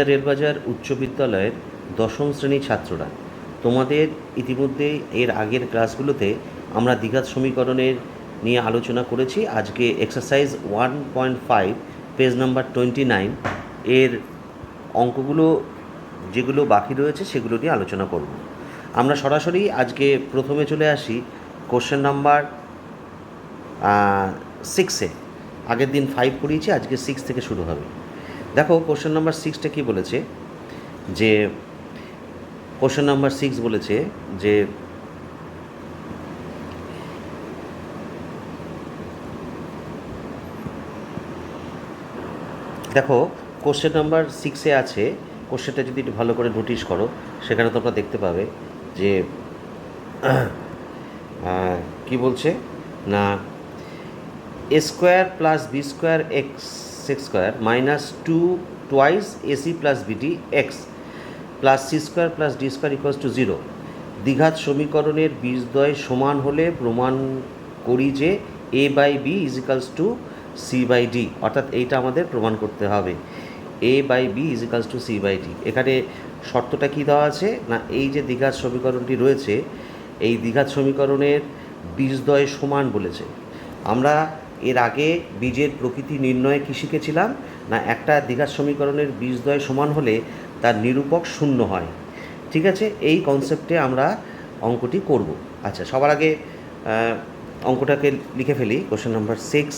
রেলবাজার উচ্চ বিদ্যালয়ের দশম শ্রেণীর ছাত্ররা, তোমাদের ইতিমধ্যে এর আগের ক্লাসগুলোতে আমরা দ্বিঘাত সমীকরণের নিয়ে আলোচনা করেছি। আজকে এক্সারসাইজ 1.5 পেজ নাম্বার 29 এর অঙ্কগুলো যেগুলো বাকি রয়েছে সেগুলো নিয়ে আলোচনা করব। আমরা সরাসরি আজকে প্রথমে চলে আসি কোশ্চেন নাম্বার 6-এ। আগের দিন 5 করিয়েছি, আজকে 6 থেকে শুরু হবে। দেখো কোশ্চেন নাম্বার 6টা কী বলেছে, যে কোশ্চেন নাম্বার 6 বলেছে যে দেখো কোশ্চেন নাম্বার 6-এ আছে, কোশ্চেনটা যদি একটু ভালো করে নোটিশ করো সেখানে তোমরা দেখতে পাবে যে কি বলছে না, A square plus B square X square minus 2 twice AC plus BD X plus C square plus D square equals to 0 দ্বিঘাত সমীকরণের বীজদ্বয় সমান হলে প্রমাণ করি যে A by B is equals to C by D. অর্থাৎ এইটা আমাদের প্রমাণ করতে হবে, A by B is equals to C by D. এখানে শর্তটা কী দেওয়া আছে না, এই যে দ্বিঘাত সমীকরণটি রয়েছে এই দ্বিঘাত সমীকরণের বীজদ্বয় সমান বলেছে। আমরা এর আগে বীজের প্রকৃতি নির্ণয়ে কী শিখেছিলাম না, একটা দ্বিঘাত সমীকরণের বীজদ্বয় সমান হলে তার নিরূপক শূন্য হয়। ঠিক আছে, এই কনসেপ্টে আমরা অঙ্কটি করব। আচ্ছা, সবার আগে অঙ্কটাকে লিখে ফেলি। কোশ্চেন নাম্বার 6,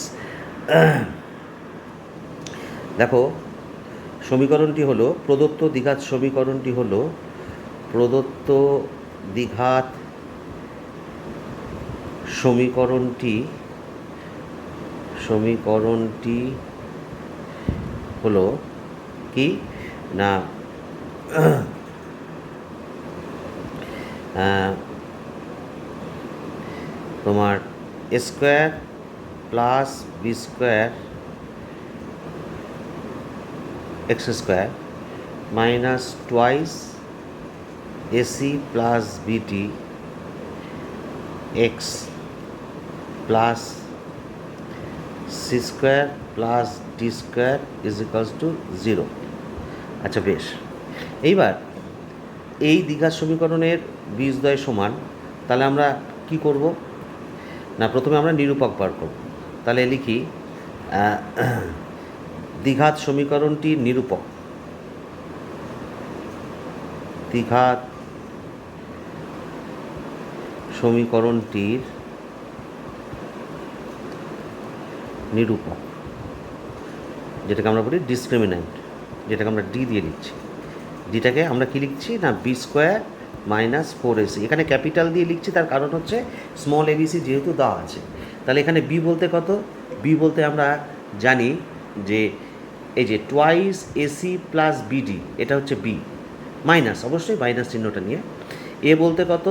দেখো সমীকরণটি হলো প্রদত্ত দ্বিঘাত সমীকরণটি হলো প্রদত্ত দ্বিঘাত সমীকরণটি হলো কি না, তোমার A square plus B square X square minus twice AC plus BD X plus C square plus D square is equals to 0। আচ্ছা বেশ, এইবার এই দ্বিঘাত সমীকরণের বীজদ্বয় সমান, তাহলে আমরা কি করব না, প্রথমে আমরা নিরূপক বার করব। তাহলে লিখি দ্বিঘাত সমীকরণটির নিরূপক, দ্বিঘাত সমীকরণটির নিরূপক, যেটাকে আমরা বলি ডিসক্রিমিন্যান্ট, যেটাকে আমরা ডি দিয়ে লিখছি। ডিটাকে আমরা কি লিখছি না, বি স্কোয়ার মাইনাস 4ac। এখানে ক্যাপিটাল দিয়ে লিখছি, তার কারণ হচ্ছে স্মল এবিসি যেহেতু দেওয়া আছে। তাহলে এখানে বি বলতে কত, বি বলতে আমরা জানি যে এই যে টুয়াইস এসি প্লাস বিডি, এটা হচ্ছে বি, মাইনাস অবশ্যই মাইনাস চিহ্নটা নিয়ে। এ বলতে কত,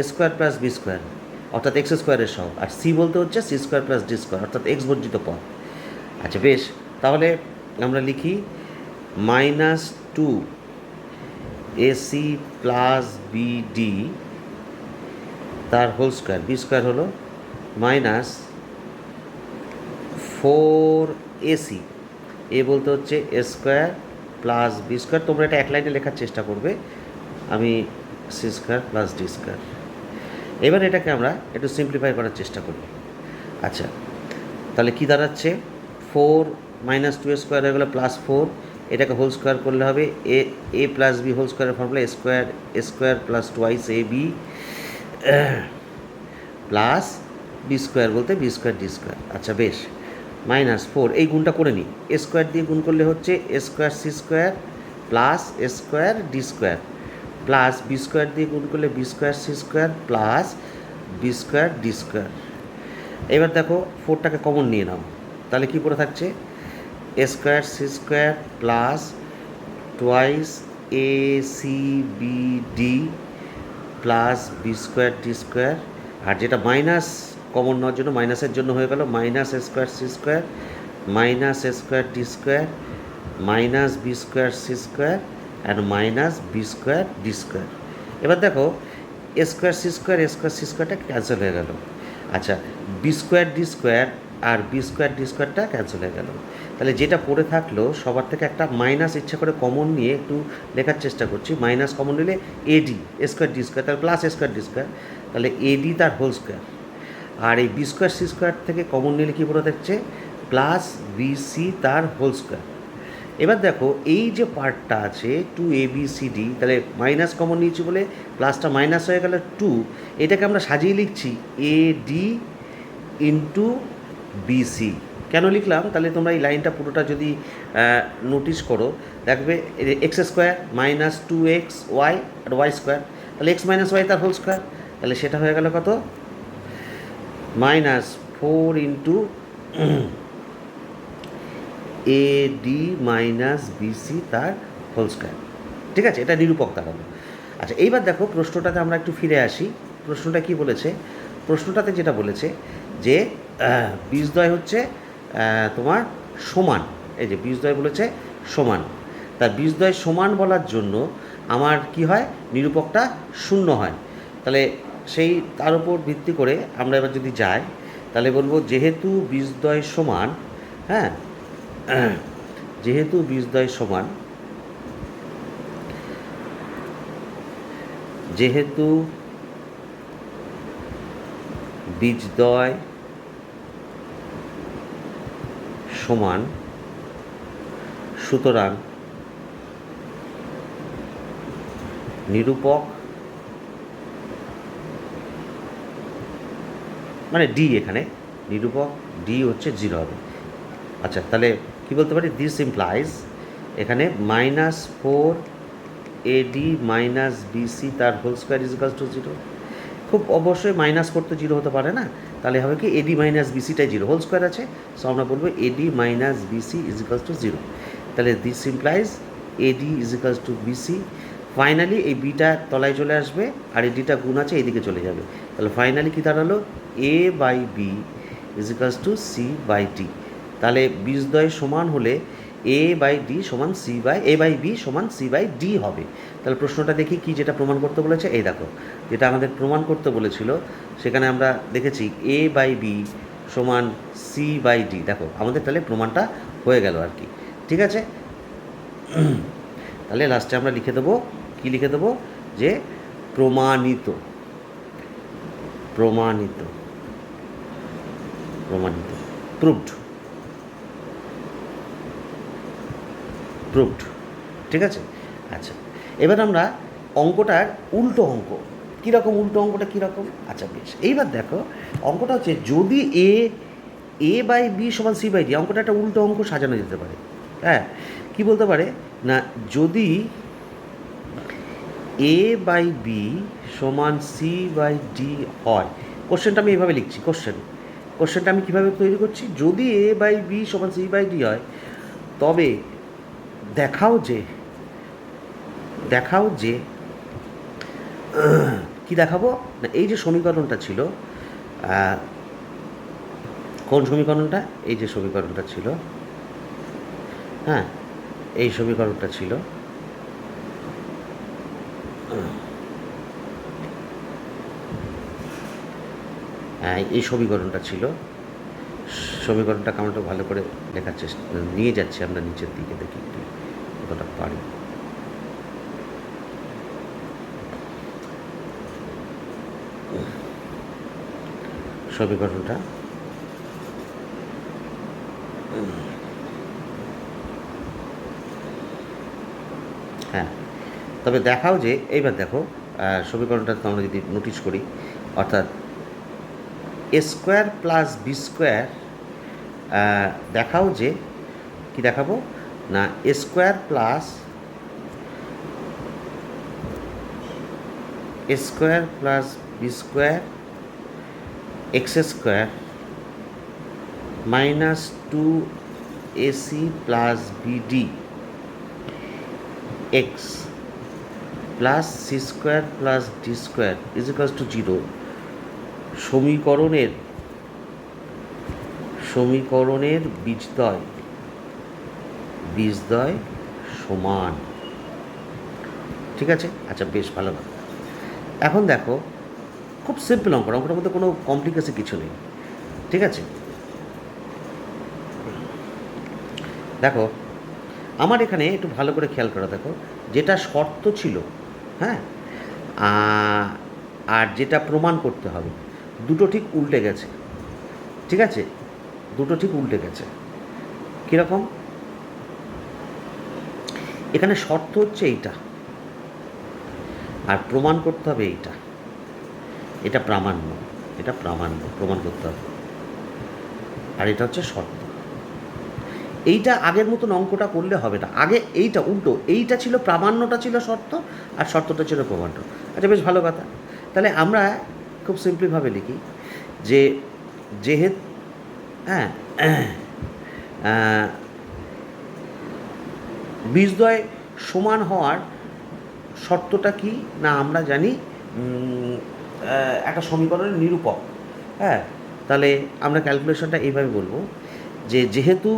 A square plus B square অর্থাৎ এক্স স্কোয়ারের সহ, আর সি বলতে হচ্ছে C square plus D square অর্থাৎ এক্স বর্জিত পদ। আচ্ছা বেশ, তাহলে আমরা লিখি মাইনাস 2 এসি প্লাস বিডি তার হোল স্কোয়ার, বি স্কোয়ার হলো মাইনাস 4ac, এ বলতে হচ্ছে A square plus B square. তোমরা এটা এক লাইনে লেখার চেষ্টা করবে, আমি C square plus D square. এবার এটাকে আমরা একটু সিম্পলিফাই করার চেষ্টা করি। আচ্ছা, তাহলে কি দাঁড়াচ্ছে, 4 মাইনাস 2 স্কোয়ার হয়ে গেলো প্লাস 4, এটাকে হোল স্কোয়ার করলে হবে এ প্লাস বি হোল স্কোয়ারের formula A square plus twice A B plus B square বলতে বি স্কোয়ার ডি স্কোয়ার। আচ্ছা বেশ, মাইনাস 4, এই গুণটা করে নিই, এ স্কোয়ার দিয়ে গুণ করলে হচ্ছে A square C square plus A square D square plus B square দিয়ে গুণ করলে B square C square plus B square D square. এবার দেখো 4টাকে কমন নিয়ে নাও, তাহলে কী পড়ে থাকছে, A square C square plus twice A C B D plus B square D square. আর যেটা মাইনাস কমন নেওয়ার জন্য মাইনাসের জন্য হয়ে গেল minus A square C square minus A square D square minus B square C square and minus B square D square. এবার দেখো এ স্কোয়ার সি স্কোয়ারটা ক্যান্সেল হয়ে গেল। আচ্ছা, বি স্কোয়ার ডি স্কোয়ার আর বি স্কোয়ার ডি স্কোয়ারটা cancel হয়ে গেল। তাহলে যেটা পড়ে থাকলো সবার থেকে একটা মাইনাস ইচ্ছা করে কমন নিয়ে একটু লেখার চেষ্টা করছি। মাইনাস কমন নিলে এডি এ স্কোয়ার ডি স্কোয়ার, তাহলে plus A square D square, তাহলে এডি তার হোল স্কোয়ার। আর এই বি স্কোয়ার সি স্কোয়ার থেকে কমন নিলে কী পড়ে থাকছে, প্লাস বিসি তার হোল স্কোয়ার। এবার দেখো এই যে পার্টটা আছে two A B C D, তাহলে মাইনাস কমন নিয়েছি বলে প্লাসটা মাইনাস হয়ে গেল টু, এটাকে আমরা সাজিয়ে লিখছি এ ডি ইন্টু বিসি। কেন লিখলাম, তাহলে তোমরা এই লাইনটা পুরোটা যদি নোটিস করো দেখবে X square minus two X Y আর ওয়াই স্কোয়ার, তাহলে এক্স মাইনাস ওয়াই তার হোল স্কোয়ার, তাহলে সেটা হয়ে গেল কত, minus four into A D minus BC তার হোল স্কোয়ার। ঠিক আছে, এটা নিরূপক দাঁড়ালো। আচ্ছা এইবার দেখো প্রশ্নটাতে আমরা একটু ফিরে আসি। প্রশ্নটা কি বলেছে, প্রশ্নটাতে যেটা বলেছে যে বীজদ্বয় হচ্ছে তোমার সমান, এই যে বীজদ্বয় বলেছে সমান, তার বীজদ্বয় সমান বলার জন্য আমার কি হয়, নিরূপকটা শূন্য হয়। তাহলে সেই তার উপর ভিত্তি করে আমরা এবার যদি যাই তাহলে বলবো যেহেতু বীজদ্বয় সমান, হ্যাঁ যেহেতু বীজদ্বয় সমান, যেহেতু বীজদ্বয় সমান সুতরাং নিরূপক মানে ডি, এখানে নিরূপক ডি হচ্ছে জিরো হবে। আচ্ছা তাহলে কী বলতে পারি, দিস ইমপ্লাইজ এখানে minus four AD minus BC তার whole square is equals to zero. খুব অবশ্যই মাইনাস করতে জিরো হতে পারে না, তাহলে হবে কি এডি মাইনাস বিসিটাই জিরো, হোল স্কোয়ার আছে, সো আমরা বলবো AD minus BC is equals to zero. তাহলে this implies AD is equals to BC. Finally এই বিটা তলায় চলে আসবে আর এই ডিটা গুণ আছে এইদিকে চলে যাবে, তাহলে ফাইনালি কী দাঁড়ালো, A by B is equals to C by D. তাহলে বীজদ্বয় সমান হলে এ বাই ডি সমান C by A by B সমান সি বাই ডি হবে। তাহলে প্রশ্নটা দেখি কি যেটা প্রমাণ করতে বলেছে, এই দেখো যেটা আমাদের প্রমাণ করতে বলেছিল সেখানে আমরা দেখেছি এ বাই বি সমান সি বাই ডি। দেখো আমাদের তাহলে প্রমাণটা হয়ে গেল আর কি। ঠিক আছে, তাহলে লাস্টে আমরা লিখে দেবো, কি লিখে দেবো, যে প্রমাণিত, প্রমাণিত, প্রমাণিত, প্রুভড, প্রুভড। ঠিক আছে, আচ্ছা এবার আমরা অঙ্কটার উল্টো অঙ্ক, কীরকম উল্টো অঙ্কটা কীরকম, আচ্ছা বেশ। এইবার দেখো অঙ্কটা হচ্ছে যদি এ বাই বি সমান সি বাই ডি, অঙ্কটা একটা উল্টো অঙ্ক সাজানো যেতে পারে। হ্যাঁ, কী বলতে পারে না, যদি এ বাই বি সমান সি বাই ডি হয়, কোশ্চেনটা আমি এইভাবে লিখছি, কোশ্চেনটা আমি কীভাবে তৈরি করছি, যদি এ বাই বি সমান সি বাই ডি হয় তবে দেখাও যে কি দেখাবো না, এই যে সমীকরণটা ছিল, কোন সমীকরণটা, এই যে সমীকরণটা ছিল, হ্যাঁ এই সমীকরণটা ছিল, এই সমীকরণটা ছিল, সমীকরণটাকে আমরা একটু ভালো করে লেখার চেষ্টা নিয়ে যাচ্ছি আমরা নিচের দিকে, দেখি একটু কতটা পারি। সমীকরণটা হ্যাঁ, তবে দেখাও যে, এইবার দেখো সমীকরণটা আমরা যদি নোটিশ করি, অর্থাৎ A square plus B square, দেখাও যে কি দেখাবো না, A square plus B square X square minus two AC plus BD X plus C square plus D square is equals to zero সমীকরণের বীজদ্বয় সমান। ঠিক আছে, আচ্ছা বেশ ভালো। এখন দেখো খুব সিম্পল অঙ্কটার মধ্যে কোনো কমপ্লিকেশন কিছু নেই। ঠিক আছে, দেখো আমার এখানে একটু ভালো করে খেয়াল করে দেখো, যেটা শর্ত ছিল, হ্যাঁ, আর যেটা প্রমাণ করতে হবে, দুটো ঠিক উল্টে গেছে। ঠিক আছে, দুটো ঠিক উল্টে গেছে। কীরকম? এখানে শর্ত হচ্ছে এইটা, আর প্রমাণ করতে হবে এইটা। এটা প্রামাণ্য, এটা প্রামাণ্য, প্রমাণ করতে হবে। আর এটা হচ্ছে শর্ত। এইটা আগের মতন অঙ্কটা করলে হবে না, আগে এইটা উল্টো, এইটা ছিল প্রামাণ্যটা ছিল শর্ত, আর শর্তটা ছিল প্রমাণ্য। আচ্ছা, বেশ ভালো কথা। তাহলে আমরা খুব সিম্পলিভাবে লিখি যে যেহেতু, হ্যাঁ, বীজদ্বয় সমান হওয়ার শর্তটা কি না আমরা জানি, একটা সমীকরণের নিরূপক। হ্যাঁ, তাহলে আমরা ক্যালকুলেশনটা এইভাবে বলবো যে যেহেতু,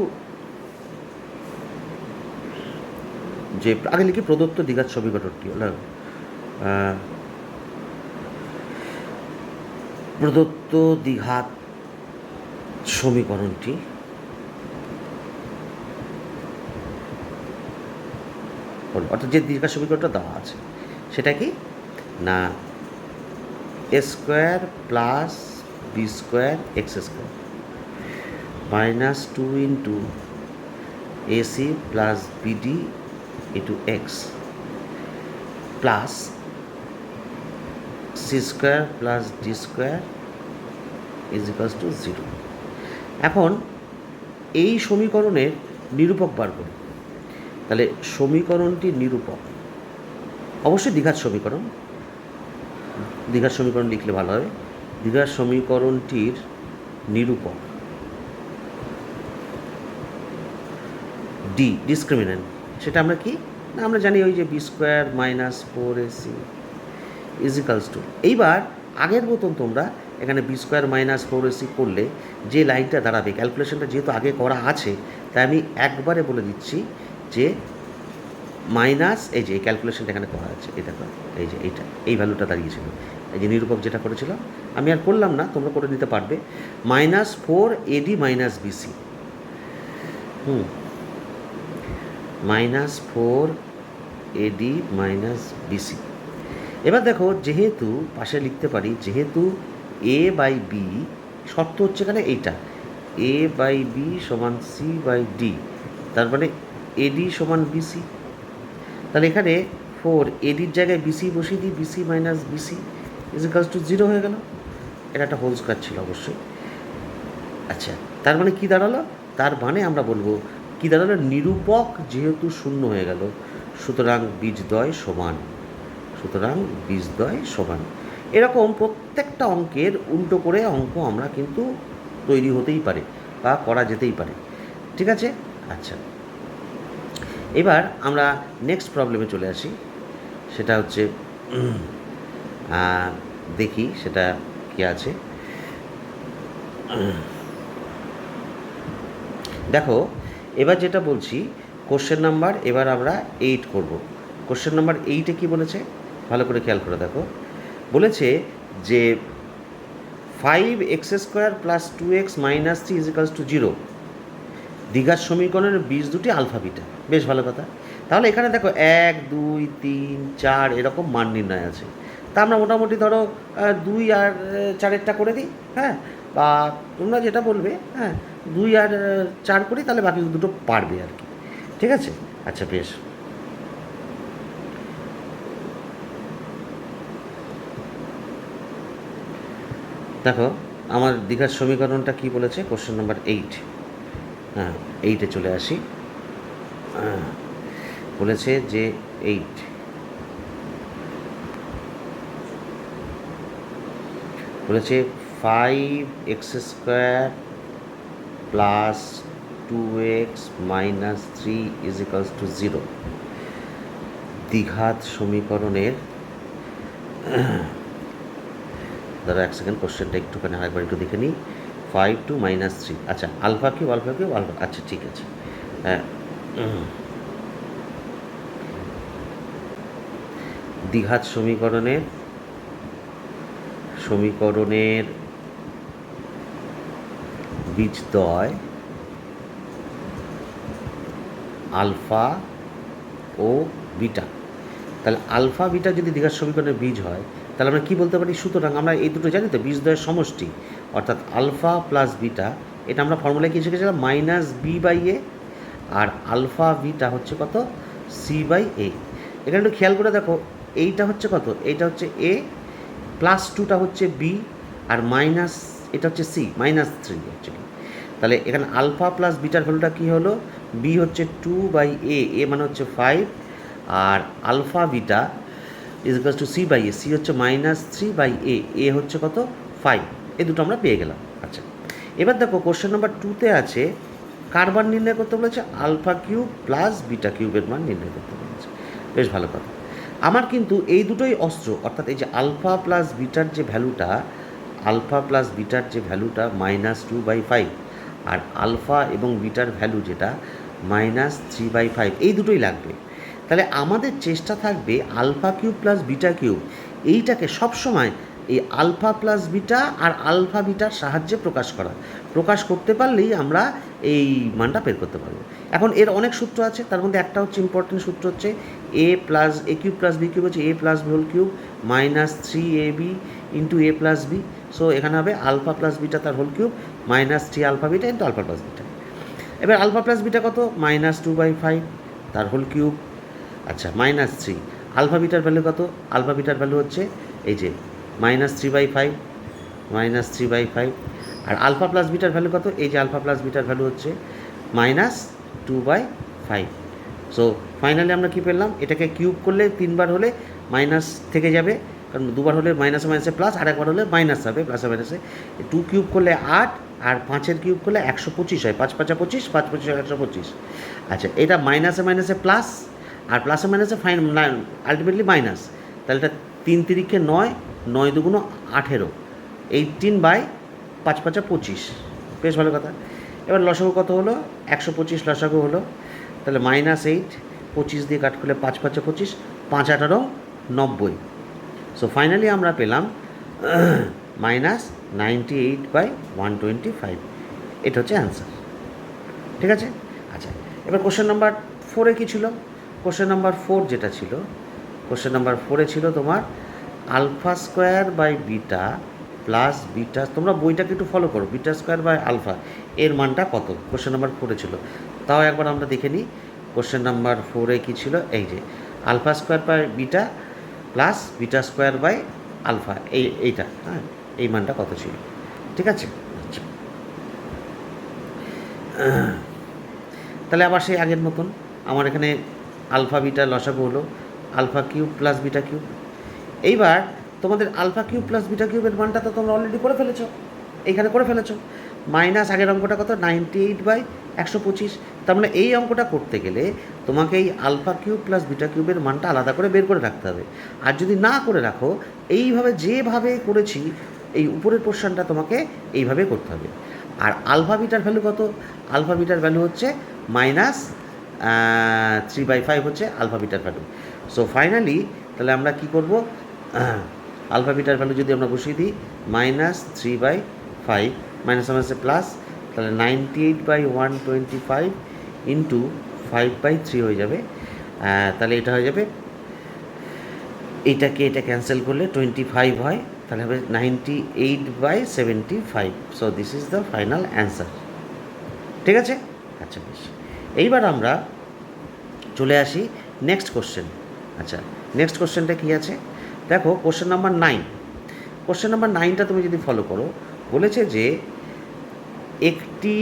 যে আগে লিখি প্রদত্ত দ্বিঘাত সমীকরণটি হলো, প্রদত্ত দ্বিঘাত সমীকরণটি অর্থাৎ যে দ্বিঘাত সমীকরণটা দেওয়া আছে সেটা কি না A square plus B square X square minus 2 into AC plus BD into X plus C square plus D square is equals to 0। এখন এই সমীকরণের নিরূপক বার করি। তাহলে সমীকরণটির নিরূপক অবশ্যই দ্বিঘাত সমীকরণ, দ্বিঘাত সমীকরণ লিখলে ভালো হবে। দ্বিঘাত সমীকরণটির নিরূপক ডি, ডিসক্রিমিন্যান্ট, সেটা আমরা কি না আমরা জানি ওই যে B square minus 4ac is equals to, এইবার আগের মতন তোমরা এখানে বি স্কোয়ার মাইনাস 4ac করলে যে লাইনটা দাঁড়াবে, ক্যালকুলেশনটা যেহেতু আগে করা আছে তাই আমি একবারে বলে দিচ্ছি যে মাইনাস, এই যে এই ক্যালকুলেশনটা এখানে করা আছে, এই দেখো এই যে এইটা, এই ভ্যালুটা দাঁড়িয়েছিল, এই যে নিরূপক যেটা করেছিল আমি আর করলাম না, তোমরা করে নিতে পারবে, -4AD minus BC, -4AD minus BC। এবার দেখো যেহেতু পাশে লিখতে পারি যেহেতু A/B, শর্ত হচ্ছে এখানে এইটা A/B সমান C/D, তার মানে AD সমান BC। তাহলে এখানে 4ADর জায়গায় BC বসিয়ে দিই, BC minus BC is equals to 0 হয়ে গেল। এটা একটা হোল স্কোয়ার ছিল অবশ্যই। আচ্ছা, তার মানে কি দাঁড়ালো? তার মানে আমরা বলবো কি দাঁড়ালো, নিরূপক যেহেতু শূন্য হয়ে গেল সুতরাং বীজদ্বয় সমান, সুতরাং বীজদ্বয় সমান। এরকম প্রত্যেকটা অঙ্কের উল্টো করে অঙ্ক আমরা কিন্তু তৈরি হতেই পারে বা করা যেতেই পারে। ঠিক আছে? আচ্ছা, এবার আমরা নেক্সট প্রবলেমে চলে আসি। সেটা হচ্ছে দেখি সেটা কি আছে। দেখো এবার যেটা বলছি কোশ্চেন নাম্বার, এবার আমরা 8 করব। কোশ্চেন নাম্বার 8-এ কী বলেছে ভালো করে খেয়াল করে দেখো। বলেছে যে 5x² plus 2x minus 3 is equals to 0, দ্বিঘাত সমীকরণের বীজ দুটি আলফা বিটা। বেশ ভালো কথা। তাহলে এখানে দেখো 1 2 3 4 এরকম মান নির্ণয় আছে। তা আমরা মোটামুটি ধরো 2 আর 4-এরটা করে দিই, হ্যাঁ, বা তোমরা যেটা বলবে, হ্যাঁ 2 আর 4 করি, তাহলে বাকি দুটো পারবে আর কি। ঠিক আছে? আচ্ছা, বেশ। দেখো আমার দ্বিঘাত সমীকরণটা কি বলেছে, কোশ্চেন নাম্বার 8। হ্যাঁ, 8-এ চলে আসি। বলেছে যে 8 বলেছে 5x² plus 2x minus 3 is equals to 0, দ্বিঘাত সমীকরণের, ধরো 1 সেকেন্ড, কোশ্চেনটা একটুখানি আরেকবার একটু দেখে নিই। 5 2 মাইনাস 3, আচ্ছা আলফা কিউব আলফা, আচ্ছা ঠিক আছে। হ্যাঁ, দ্বিঘাত সমীকরণের বীজদ্বয় আলফা ও বিটা। তাহলে আলফা বিটা যদি দ্বিঘাত সমীকরণের বীজ হয়, তাহলে আমরা কী বলতে পারি? সুতরাং আমরা এই দুটো জানি তো, বীজদ্বয়ের সমষ্টি অর্থাৎ আলফা প্লাস বিটা, এটা আমরা ফর্মুলায় কী শিখেছিলাম? মাইনাস বি বাই এ, আর আলফা বিটা হচ্ছে কত? C by A. এখানে একটু খেয়াল করে দেখো, এইটা হচ্ছে কত? এইটা হচ্ছে এ, প্লাস টুটা হচ্ছে বি, আর মাইনাস এটা হচ্ছে সি, -3 অ্যাকচুয়ালি। তাহলে এখানে আলফা প্লাস বিটার ভ্যালুটা কী হলো? বি হচ্ছে 2 বাই এ, এ মানে হচ্ছে 5, আর alpha beta is equals to C by A, C হচ্ছে -3 বাই এ, এ হচ্ছে কত? 5। এই দুটো আমরা পেয়ে গেলাম। আচ্ছা, এবার দেখো কোশ্চেন নাম্বার 2তে আছে কার মান নির্ণয় করতে বলেছে? আলফা কিউব প্লাস বিটা কিউবের মান নির্ণয় করতে বলেছে। বেশ ভালো কথা। আমার কিন্তু এই দুটোই অস্ত্র, অর্থাৎ এই যে আলফা প্লাস বিটার যে ভ্যালুটা, আলফা প্লাস বিটার যে ভ্যালুটা -2/5, আর আলফা এবং বিটার ভ্যালু যেটা -3/5, এই দুটোই লাগবে। তাহলে আমাদের চেষ্টা থাকবে alpha cube plus beta cube এইটাকে সবসময় এই আলফা প্লাস বিটা আর আলফা বিটার সাহায্যে প্রকাশ করতে পারলেই আমরা এই মানটা বের করতে পারবো। এখন এর অনেক সূত্র আছে, তার মধ্যে একটা হচ্ছে ইম্পর্টেন্ট সূত্র হচ্ছে A cube plus B cube হচ্ছে A plus B whole cube -3ab into A plus B. So এখানে হবে আলফা প্লাস বিটা তার whole cube -3 alpha beta into alpha plus beta. এবার আলফা প্লাস বিটা কত? -2/5 তার whole cube. আচ্ছা, -3 alpha বিটার value কত? আলফা বিটার ভ্যালু হচ্ছে এই যে -3/5, আর আলফা প্লাস বিটার ভ্যালু কত? এই যে আলফা প্লাস বিটার ভ্যালু হচ্ছে -2/5। সো ফাইনালি আমরা কী পেলাম? এটাকে কিউব করলে 3বার হলে মাইনাস থেকে যাবে, কারণ 2বার হলে মাইনাসে মাইনাসে প্লাস, আর একবার হলে মাইনাস হবে, প্লাসে মাইনাসে। 2 কিউব করলে 8, আর 5-এর কিউব করলে 125 হয়, 5-5 25, 5-25 125। আচ্ছা, এটা মাইনাসে মাইনাসে প্লাস, আর প্লাসে মাইনাসে আলটিমেটলি মাইনাস। তাহলে এটা 3 তিরিখে 9, 9 দুগুণ 18, 18/5-5 25। বেশ ভালো কথা। এবার লসাগু কত হলো? 125 লসাগু হলো। তাহলে -8, 25 দিয়ে কাট করলে 5-5 25, 5-18 90। সো ফাইনালি আমরা পেলাম -98/125। এটা হচ্ছে অ্যান্সার। ঠিক আছে? আচ্ছা, এবার কোশ্চেন নাম্বার 4-এ কী ছিল? কোশ্চেন নাম্বার 4 যেটা ছিল, কোশ্চেন নাম্বার 4-এ ছিল তোমার alpha square by beta plus beta, তোমরা বইটাকে একটু ফলো করো, বিটা স্কোয়ার বাই আলফা এর মানটা কত? কোশ্চেন নাম্বার 4-এ ছিল। তাও একবার আমরা দেখে নিই কোশ্চেন নাম্বার 4-এ কী ছিল। এই যে alpha square by beta plus beta square by alpha, এইটা, হ্যাঁ, এই মানটা কত ছিল? ঠিক আছে? আচ্ছা, তাহলে আবার সেই আগের মতন আমার এখানে আলফা বিটা লসাগু হলো alpha cube plus beta cube. এইবার তোমাদের আলফা কিউব প্লাস বিটা কিউবের মানটা তো তোমরা অলরেডি করে ফেলেছো, এইখানে করে ফেলেছো। মাইনাস আগের অঙ্কটা কত? 98/125। তার মানে এই অঙ্কটা করতে গেলে তোমাকে এই আলফা কিউব প্লাস বিটা কিউবের মানটা আলাদা করে বের করে রাখতে হবে। আর যদি না করে রাখো, এইভাবে যেভাবে করেছি এই উপরের পোর্শনটা তোমাকে এইভাবে করতে হবে। আর আলফা বিটার ভ্যালু কত? আলফা বিটার ভ্যালু হচ্ছে -3/5 হচ্ছে আলফা বিটার ভ্যালু। সো ফাইনালি তাহলে আমরা কী করব? আলফা বিটার ভ্যালু যদি আমরা বসিয়ে দিই -3/5, মাইনাস মাইনাসে প্লাস, তাহলে 98/125 ইন্টু 5/3 হয়ে যাবে। তাহলে এটা হয়ে যাবে, এইটাকে এটা ক্যান্সেল করলে 25 হয়, তাহলে হবে 98/75। So this is the final answer. ঠিক আছে? আচ্ছা, বেশ। এইবার আমরা চলে আসি নেক্সট কোশ্চেন। আচ্ছা, নেক্সট কোশ্চেনটা কী আছে দেখো, কোশ্চেন নাম্বার 9। কোশ্চেন নাম্বার 9টা তুমি যদি ফলো করো, বলেছে যে একটি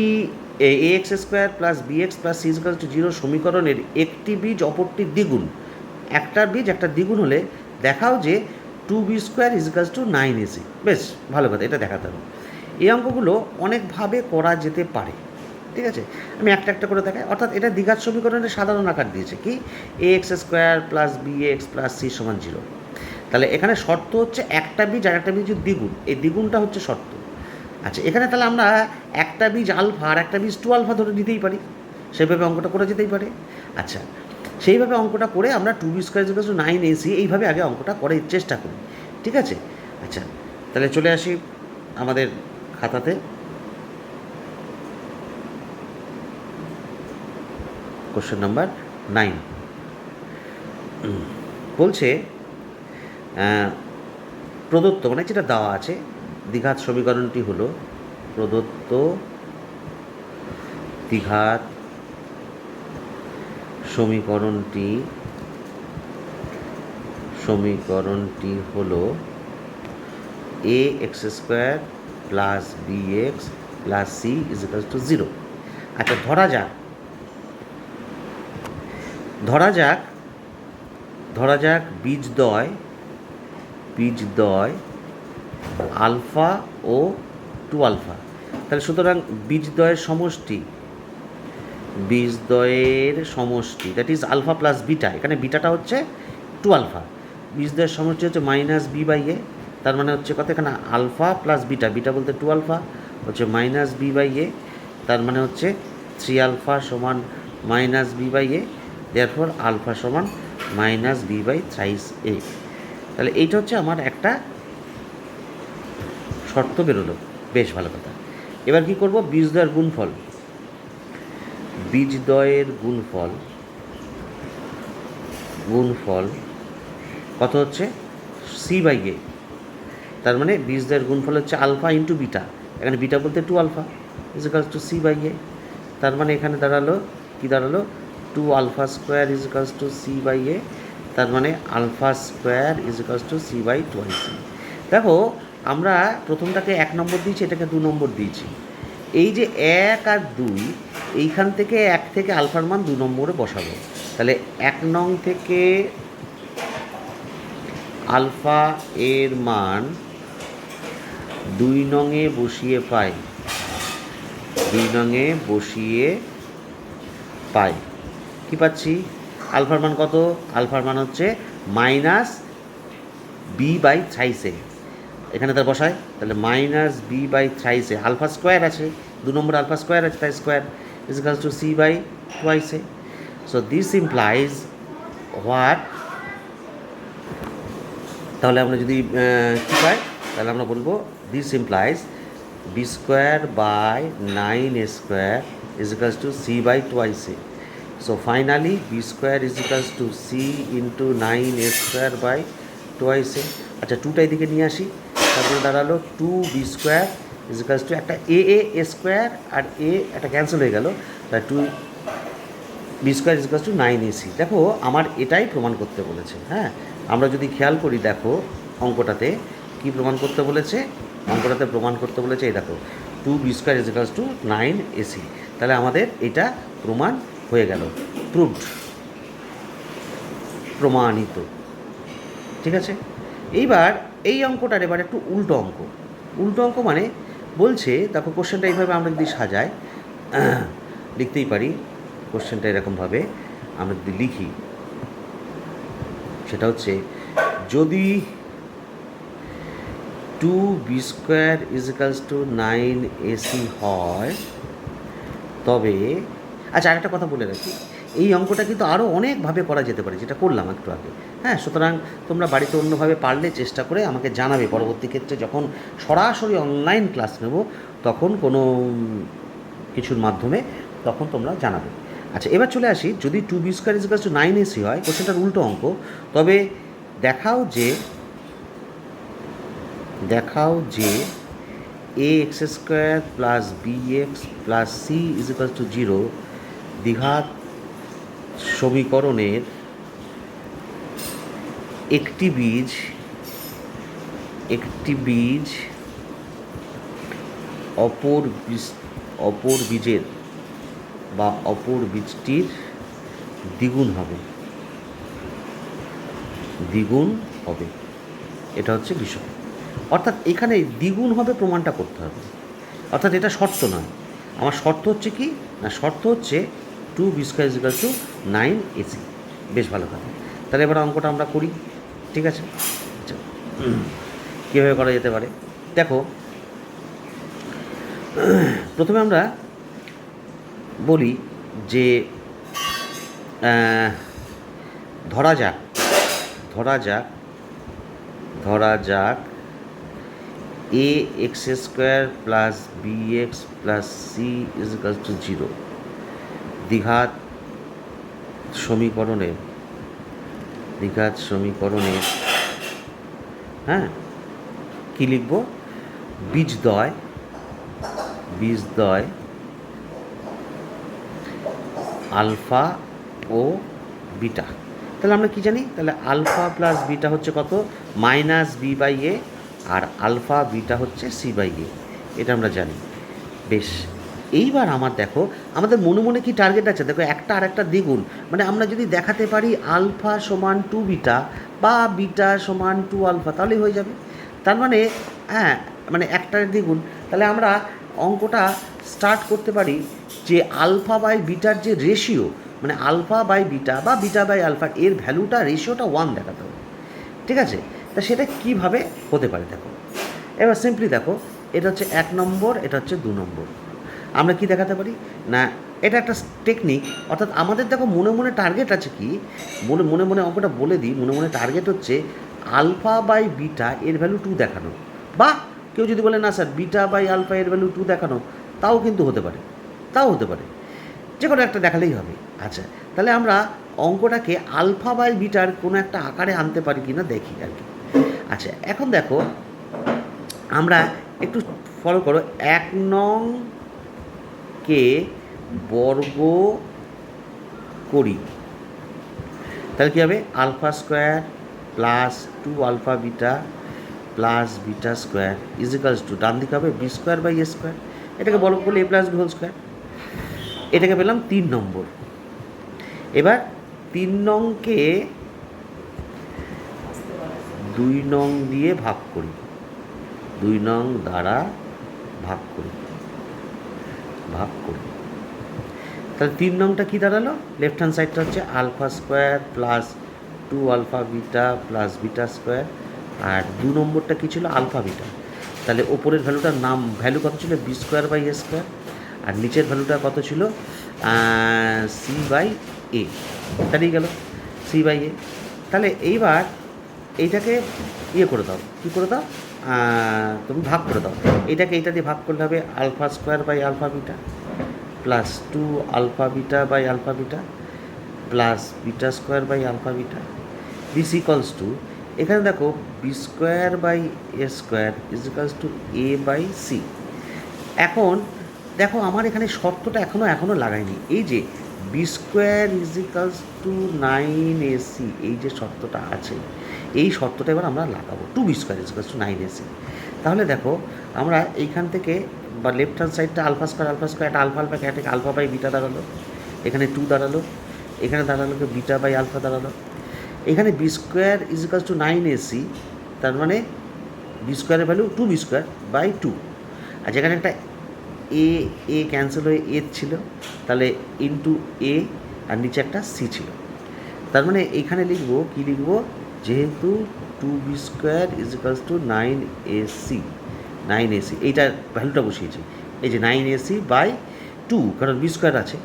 ax² plus bx plus c = 0 সমীকরণের একটি বীজ অপরটির দ্বিগুণ, একটার বীজ একটা দ্বিগুণ হলে দেখাও যে 2b² = 9ac। বেশ ভালো কথা, এটা দেখাতে হবে। এই অঙ্কগুলো অনেকভাবে করা যেতে পারে। ঠিক আছে, আমি একটা একটা করে দেখাই। অর্থাৎ এটা দ্বিঘাত সমীকরণের সাধারণ আকার দিয়েছে কি, ax² plus bx plus c = 0। তাহলে এখানে শর্ত হচ্ছে একটা বীজ আর একটা বীজের দ্বিগুণ, এই দ্বিগুণটা হচ্ছে শর্ত। আচ্ছা, এখানে তাহলে আমরা একটা বীজ আলফা আর একটা বীজ 2 আলফা ধরে নিতেই পারি, সেইভাবে অঙ্কটা করে যেতেই পারে। আচ্ছা, সেইভাবে অঙ্কটা করে আমরা 2b² = 9ac এইভাবে আগে অঙ্কটা করে চেষ্টা করি। ঠিক আছে? আচ্ছা, তাহলে চলে আসি আমাদের খাতাতে। কোশ্চেন নাম্বার 9 বলছে প্রদত্ত মানে যেটা দেওয়া আছে দ্বিঘাত সমীকরণটি হলো প্রদত্ত দ্বিঘাত সমীকরণটি হলো A X square plus B X plus C is equals to 0। আচ্ছা ধরা যাক বীজদ্বয় আলফা ও 2 আলফা। তাহলে সুতরাং বীজদ্বয়ের সমষ্টি that is alpha plus beta, এখানে বিটাটা হচ্ছে 2 আলফা, বীজদ্বয়ের সমষ্টি হচ্ছে মাইনাস বি বাই এ, তার মানে হচ্ছে কত এখানে আলফা প্লাস বিটা বলতে 2 আলফা হচ্ছে মাইনাস বি বাই এ, তার মানে হচ্ছে 3 আলফা সমান minus B by A, therefore alpha সমান minus B by thrice A. তাহলে এইটা হচ্ছে আমার একটা শর্ত বেরোলো, বেশ ভালো কথা। এবার কি করব, বীজদ্বয়ের গুণফল কত হচ্ছে সি বাই এ, তার মানে বীজদ্বয়ের গুণফল হচ্ছে আলফা ইন্টু বিটা, এখানে বিটা বলতে 2 alpha is equals to C by A, তার মানে এখানে দাঁড়ালো 2 alpha square is equals to C by A, তার মানে alpha square is equals to C by 2c। দেখো আমরা প্রথমটাকে 1 নম্বর দিয়েছি, এটাকে 2 নম্বর দিয়েছি। এই যে 1 আর 2 এইখান থেকে 1 থেকে আলফার মান 2 নম্বরে বসাবো, তাহলে 1 নং থেকে আলফা এর মান 2 নংয়ে বসিয়ে পাই, কি পাচ্ছি, আলফার মান কত, আলফার মান হচ্ছে মাইনাস বি বাই থ্রাইসে, এখানে তার বসায়, তাহলে minus B by thrice, alpha square আছে 2 নম্বরে, আলফা স্কোয়ার আছে তাই square is equals to C by twice. So this implies what, তাহলে আমরা যদি কী পাই, তাহলে আমরা বলবো this implies B square by 9a square is equals to C by twice. So finally B square is equals to C into 9a square by twice. আচ্ছা 2টা এদিকে নিয়ে আসি, তারপরে দাঁড়ালো 2b square is equals two একটা এ square আর এ একটা cancel হয়ে গেল, তাই 2b square is equals two 9ac। দেখো আমার এটাই প্রমাণ করতে বলেছে। হ্যাঁ, আমরা যদি খেয়াল করি, দেখো অঙ্কটাতে কি প্রমাণ করতে বলেছে, এই দেখো 2b square is equals two 9ac, তাহলে আমাদের এটা প্রমাণ হয়ে গেল, প্রমাণিত। ঠিক আছে, এইবার এই অঙ্কটার এবার একটু উল্টো অঙ্ক মানে বলছে, দেখো কোশ্চেনটা এইভাবে আমরা যদি সাজাই, লিখতেই পারি কোশ্চেনটা এরকমভাবে আমরা যদি লিখি, সেটা হচ্ছে যদি 2b square is equals two 9ac হয়, তবে আচ্ছা আরেকটা কথা বলে রাখি, এই অঙ্কটা কিন্তু আরও অনেকভাবে করা যেতে পারে, যেটা করলাম একটু আগে। হ্যাঁ, সুতরাং তোমরা বাড়িতে অন্যভাবে পারলে চেষ্টা করে আমাকে জানাবে, পরবর্তী ক্ষেত্রে যখন সরাসরি অনলাইন ক্লাস নেব তখন কোনো কিছুর মাধ্যমে, তখন তোমরা জানাবে। আচ্ছা এবার চলে আসি, যদি 2b square is equals two 9ac হয়, কোশ্চেনটার উল্টো অঙ্ক, তবে দেখাও যে A X square plus B X plus C is equals to 0 দ্বিঘাত সমীকরণের একটি বীজ অপর বীজটির দ্বিগুণ হবে, এটা হচ্ছে বিষয়। অর্থাৎ এখানে দ্বিগুণ হবে প্রমাণটা করতে হবে, অর্থাৎ এটা শর্ত নয়। আমার শর্ত হচ্ছে কি না, শর্ত হচ্ছে 2b square is equal two 9ac। বেশ ভালো কথা, তাহলে এবার অঙ্কটা আমরা করি। ঠিক আছে, আচ্ছা কীভাবে করা যেতে পারে দেখো, প্রথমে আমরা বলি যে ধরা যাক A X square plus B X plus C is equals to 0 দ্বিঘাত সমীকরণের দ্বিঘাত সমীকরণের হ্যাঁ কী লিখব, বীজদ্বয় আলফা ও বিটা। তাহলে আমরা কি জানি, তাহলে আলফা প্লাস বিটা হচ্ছে কত, মাইনাস বি বাই এ, আর আলফা বিটা হচ্ছে সি বাই এ, এটা আমরা জানি। বেশ, এইবার আমার দেখো আমাদের মনে মনে কি টার্গেট আছে, দেখো একটা আর একটা দ্বিগুণ, মানে আমরা যদি দেখাতে পারি আলফা সমান টু বিটা বা বিটা সমান টু আলফা তাহলেই হয়ে যাবে। তার মানে হ্যাঁ, মানে একটার দ্বিগুণ, তাহলে আমরা অঙ্কটা স্টার্ট করতে পারি যে আলফা বাই বিটার যে রেশিও, মানে আলফা বাই বিটা বা বিটা বাই আলফা এর ভ্যালুটা রেশিওটা 1 দেখাতে হবে। ঠিক আছে, তা সেটা কীভাবে হতে পারে দেখো, এবার সিম্পলি দেখো, এটা হচ্ছে 1 নম্বর, এটা হচ্ছে 2 নম্বর। আমরা কি দেখাতে পারি না, এটা একটা টেকনিক, অর্থাৎ আমাদের দেখো মনে মনে টার্গেট আছে কি, মনে মনে অঙ্কটা বলে দিই, মনে মনে টার্গেট হচ্ছে আলফা বাই বিটা এর ভ্যালু 2 দেখানো, বা কেউ যদি বলে না স্যার বিটা বাই আলফা এর ভ্যালু 2 দেখানো, তাও কিন্তু হতে পারে, যে কোনো একটা দেখালেই হবে। আচ্ছা, তাহলে আমরা অঙ্কটাকে আলফা বাই বিটার কোনো একটা আকারে আনতে পারি কি না দেখি আর কি। আচ্ছা, এখন দেখো আমরা একটু ফলো করো, 1 নং কে বর্গ করি, তাহলে কী হবে, alpha square plus 2 alpha beta plus beta square is equals to, ডান দিকে হবে B square by A square, এটাকে বর্গ করলে A plus B whole square. এটাকে পেলাম 3 নম্বর। এবার 3 নংকে 2 নং দিয়ে ভাগ করি, 2 নং দ্বারা ভাগ করি। তাহলে 3 নংটা কী দাঁড়ালো, লেফট হ্যান্ড সাইডটা হচ্ছে alpha square plus 2 alpha beta plus beta square, আর 2 নম্বরটা কী ছিল, আলফা বিটা। তাহলে ওপরের ভ্যালুটার ভ্যালু কত ছিল, B square by A square, আর নিচের ভ্যালুটা কত ছিল, সি বাই এ, তাহলেই গেল সি বাই এ। তাহলে এইবার এইটাকে করে দাও, কী করে দাও, তুমি ভাগ করে দাও, এইটাকে এইটা দিয়ে ভাগ করলে হবে alpha square by alpha beta plus 2 alpha beta by alpha beta plus beta square by alpha beta, this equals to, এখানে দেখো B square by A square is equals to A by C. এখন দেখো আমার এখানে শর্তটা এখনও লাগাইনি, এই যে B square is equals to 9ac, এই যে শর্তটা আছে, এই শর্তটা এবার আমরা লাগাবো, 2b square is equals to 9ac। তাহলে দেখো আমরা এইখান থেকে বা লেফট হ্যান্ড সাইডটা আলফা স্কোয়ার একটা আলফা এটাকে আলফা বাই বিটা দাঁড়ালো, এখানে 2 দাঁড়ালো, এখানে দাঁড়ালো বিটা বাই আলফা দাঁড়ালো, এখানে B square is equals to 9ac, তার মানে বি স্কোয়ারের ভ্যালু 2b স্কোয়ার বাই 2, আর যেখানে একটা এ ক্যান্সেল হয়ে এ ছিল, তাহলে ইন্টু এ, আর নিচে একটা সি ছিল, তার মানে এইখানে লিখবো কি লিখবো, যেহেতু 2b square is equals to 9ac, এইটার ভ্যালুটা বসিয়েছি, এই যে 9ac বাই 2, কারণ বি স্কোয়ার আছে।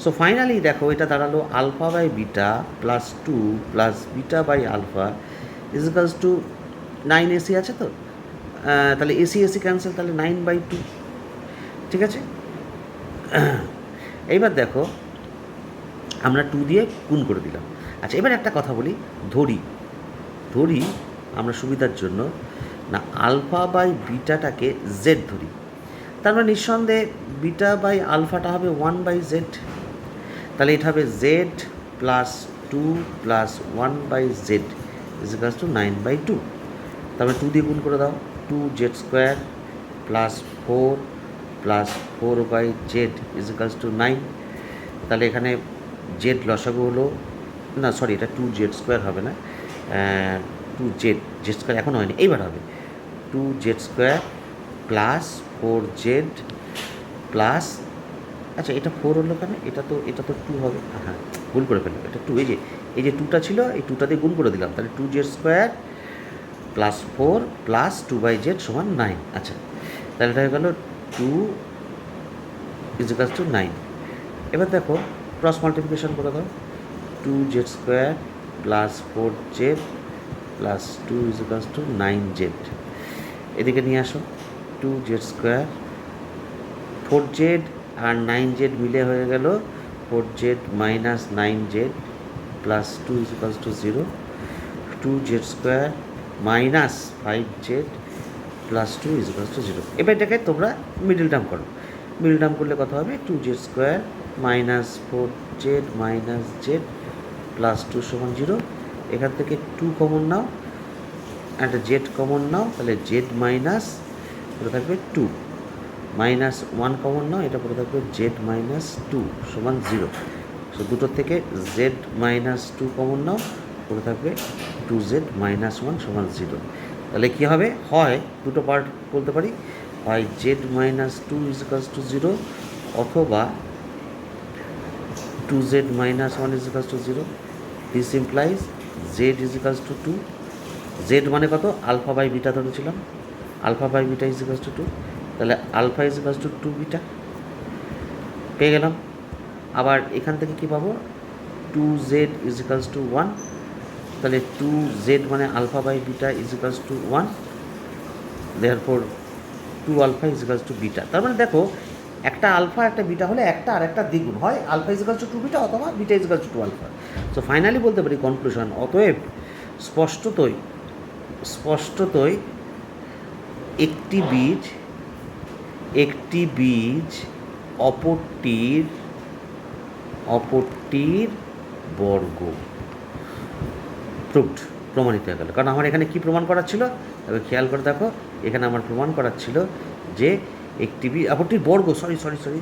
সো ফাইনালি দেখো এটা দাঁড়ালো alpha by beta plus 2 plus beta by alpha is equals to 9ac আছে তো, তাহলে এসি ক্যান্সেল, তাহলে 9/2, ঠিক আছে। এইবার দেখো আমরা 2 দিয়ে গুণ করে দিলাম। আচ্ছা, এবার একটা কথা বলি, ধরি আমরা সুবিধার জন্য না আলফা বাই বিটাটাকে জেড ধরি, তার মানে নিঃসন্দেহে বিটা বাই আলফাটা হবে 1/z, তাহলে এটা হবে Z plus 2 plus 1/z is equals to 9/2। তারপরে 2 দিয়ে গুণ করে দাও, 2z square plus 4 plus 4/z is equals to 9। তাহলে এখানে জেড লসাগু হলো, না সরি এটা 2z স্কোয়ার হবে না, 2z স্কোয়ার এখন হয়নি, এইবার হবে 2z square plus 4z plus, আচ্ছা এটা 4 হলো কেন, এটা তো 2 হবে, হ্যাঁ গুণ করে ফেললাম, এটা 2, এই যে 2টা ছিল, এই 2টা দিয়ে গুণ করে দিলাম, তাহলে 2z square plus 4 plus 2/z সমান 9। আচ্ছা, তাহলে এটা হয়ে গেল 2 ইজিক্যালস টু 9। এবার দেখো ক্রস মাল্টিপ্লিকেশন করে দাও, 2z square plus 4z plus 2 is equals to 9z, এদিকে নিয়ে আসো, 2z স্কোয়ার 4z আর 9z মিলে হয়ে গেল 4z minus 9z plus 2 is equals to 0, 2z square minus 5z plus 2 is equals to 0. এবার এটাকে তোমরা মিডল টার্ম করো, মিডল টার্ম করলে কত হবে, 2z square minus 4z minus z plus 2 সমান 0। এখান থেকে 2 কমন নাও, একটা z কমন নাও, তাহলে z মাইনাস পড়ে থাকবে 2, মাইনাস 1 কমন নাও, এটা পড়ে থাকবে z মাইনাস 2 সমান 0। সো দুটোর থেকে z মাইনাস 2 কমন নাও, পড়ে থাকবে 2z মাইনাস 1 সমান 0। তাহলে কী হবে, হয় দুটো পার্ট বলতে পারি, হয় z minus 2 is equals to 0 অথবা 2z minus 1 is equals to 0। This implies z is equals to 2। z মানে কত, আলফা বাই বিটা ধরেছিলাম, alpha by beta is equals to 2, তাহলে alpha is equals to 2 beta পেয়ে গেলাম। আবার এখান থেকে কী পাবো, 2z ইজ ইকালস টু 1, তাহলে 2z মানে alpha by beta is equals to 1, therefore 2 alpha is equals to beta. তার মানে দেখো, একটা আলফা একটা বিটা হলে একটা আর একটা দ্বিগুণ হয়, alpha is equals to 2 beta অথবা beta is equals to 2 alpha. So finally বলতে পারি কনক্লুশন, অতএব স্পষ্টতই একটি বীজ অপরটির বর্গ। প্রমাণিত হয়ে গেল। কারণ আমার এখানে কি প্রমাণ করার ছিল, তবে খেয়াল করে দেখো, এখানে আমার প্রমাণ করার ছিল যে একটি বীজ অপরটির বর্গ, সরি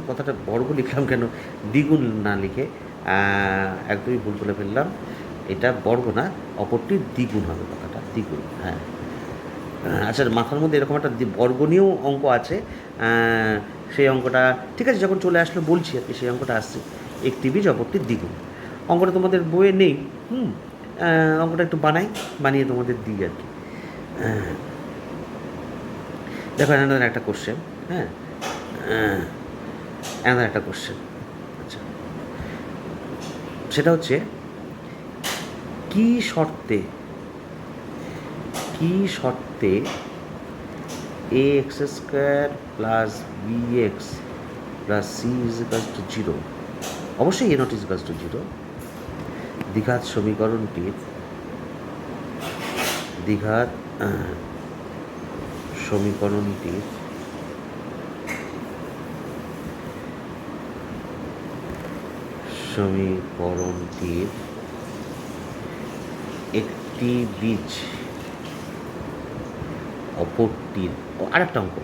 কথাটা বর্গ লিখলাম কেন, দ্বিগুণ না লিখে একদমই ভুল করে ফেললাম, এটা বর্গ না, অপরটির দ্বিগুণ হবে, কথাটা দ্বিগুণ। হ্যাঁ, আচ্ছা, মাথার মধ্যে এরকম একটা বর্গ নিয়েও অঙ্ক আছে, সেই অঙ্কটা ঠিক আছে যখন চলে আসলো বলছি আর কি, সেই অঙ্কটা আসছে, একটি বীজ অপরটির দ্বিগুণ। অঙ্কটা তোমাদের বইয়ে নেই, অঙ্কটা একটু বানিয়ে তোমাদের দিই আর কি। দেখো এনাদের একটা কোশ্চেন, এনাদের একটা কোশ্চেন, আচ্ছা, সেটা হচ্ছে কি শর্তে ax square plus bx plus c is equals to 0, অবশ্যই a not is equals to 0, দ্বিঘাত সমীকরণটির একটি বীজ অপরটির, আরেকটা অঙ্ক,